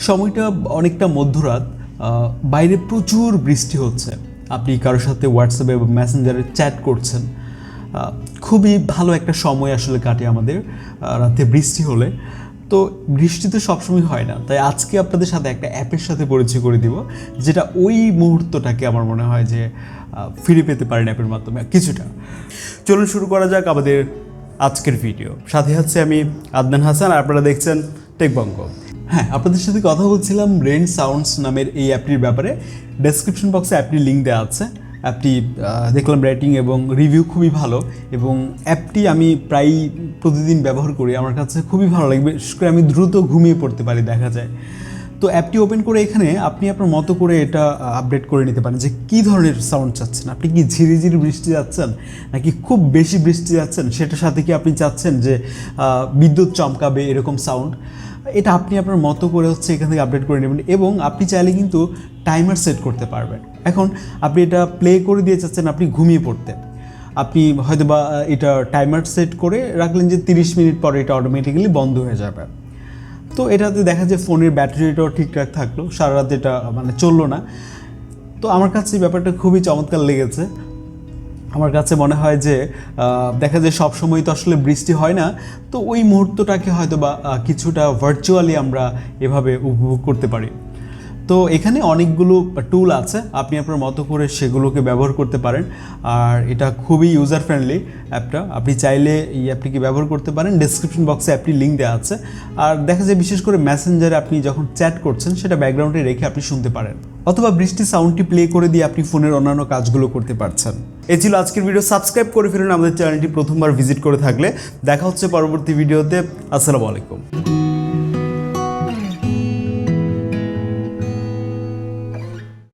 সময়টা অনেকটা মধ্যরাত, বাইরে প্রচুর বৃষ্টি হচ্ছে, আপনি কারোর সাথে হোয়াটসঅ্যাপে বা মেসেঞ্জারে চ্যাট করছেন। খুবই ভালো একটা সময় আসলে কাটে আমাদের রাতে বৃষ্টি হলে। তো বৃষ্টি তো সবসময় হয় না, তাই আজকে আপনাদের সাথে একটা অ্যাপের সাথে পরিচয় করে দিব, যেটা ওই মুহূর্তটাকে আমার মনে হয় যে ফিরে পেতে পারেন অ্যাপের মাধ্যমে কিছুটা। চলুন শুরু করা যাক আমাদের আজকের ভিডিও। সাথে হচ্ছে আমি আদনান হাসান, আর আপনারা দেখছেন টেক বঙ্গ। হ্যাঁ, আপনাদের সাথে কথা বলছিলাম রেন সাউন্ডস নামের এই অ্যাপটির ব্যাপারে। ডেসক্রিপশন বক্সে অ্যাপটির লিঙ্ক দেওয়া আছে। অ্যাপটি দেখলাম রেটিং এবং রিভিউ খুবই ভালো, এবং অ্যাপটি আমি প্রায় প্রতিদিন ব্যবহার করি। আমার কাছে খুবই ভালো লাগে, বিশেষ করে আমি দ্রুত ঘুমিয়ে পড়তে পারি দেখা যায়। তো অ্যাপটি ওপেন করে এখানে আপনি আপনার মতো করে এটা আপডেট করে নিতে পারেন যে কী ধরনের সাউন্ড চাচ্ছেন। আপনি কি ঝিরিঝিরি বৃষ্টি যাচ্ছেন, নাকি খুব বেশি বৃষ্টি যাচ্ছেন, সেটার সাথে কি আপনি চাচ্ছেন যে বিদ্যুৎ চমকাবে এরকম সাউন্ড। এটা আপনি আপনার মতো করে হচ্ছে এখান থেকে আপডেট করে নেবেন, এবং আপনি চাইলে কিন্তু টাইমার সেট করতে পারবেন। এখন আপনি এটা প্লে করে দিয়ে চাচ্ছেন আপনি ঘুমিয়ে পড়তে, আপনি হয়তো বা এটা টাইমার সেট করে রাখলেন যে 30 মিনিট পরে এটা অটোমেটিক্যালি বন্ধ হয়ে যাবে। তো এটাতে দেখা যায় ফোনের ব্যাটারিটাও ঠিকঠাক থাকলো, সারা রাত এটা মানে চললো না। তো আমার কাছে এই ব্যাপারটা খুবই চমৎকার লেগেছে। আমার কাছে মনে হয় যে দেখা যায় সব সময় তো আসলে বৃষ্টি হয় না, তো ওই মুহূর্তটাকে হয়তো বা কিছুটা ভার্চুয়ালি আমরা এভাবে উপভোগ করতে পারি। তো এখানে অনেকগুলো টুল আছে, আপনি আপনার মতো করে সেগুলোকে ব্যবহার করতে পারেন। আর এটা খুবই ইউজার ফ্রেন্ডলি অ্যাপটা, আপনি চাইলে এই অ্যাপটিকে ব্যবহার করতে পারেন। ডেসক্রিপশন বক্সে অ্যাপটির লিঙ্ক দেওয়া আছে। আর দেখা যায় বিশেষ করে মেসেঞ্জারে আপনি যখন চ্যাট করছেন সেটা ব্যাকগ্রাউন্ডে রেখে আপনি শুনতে পারেন, অথবা বৃষ্টির সাউন্ডটি প্লে করে দিয়ে আপনি ফোনের অন্যান্য কাজগুলো করতে পারছেন। এই ছিল আজকের ভিডিও। সাবস্ক্রাইব করে ফেলুন আমাদের চ্যানেলটি প্রথমবার ভিজিট করে থাকলে। দেখা হচ্ছে পরবর্তী ভিডিওতে। আসসালামু আলাইকুম।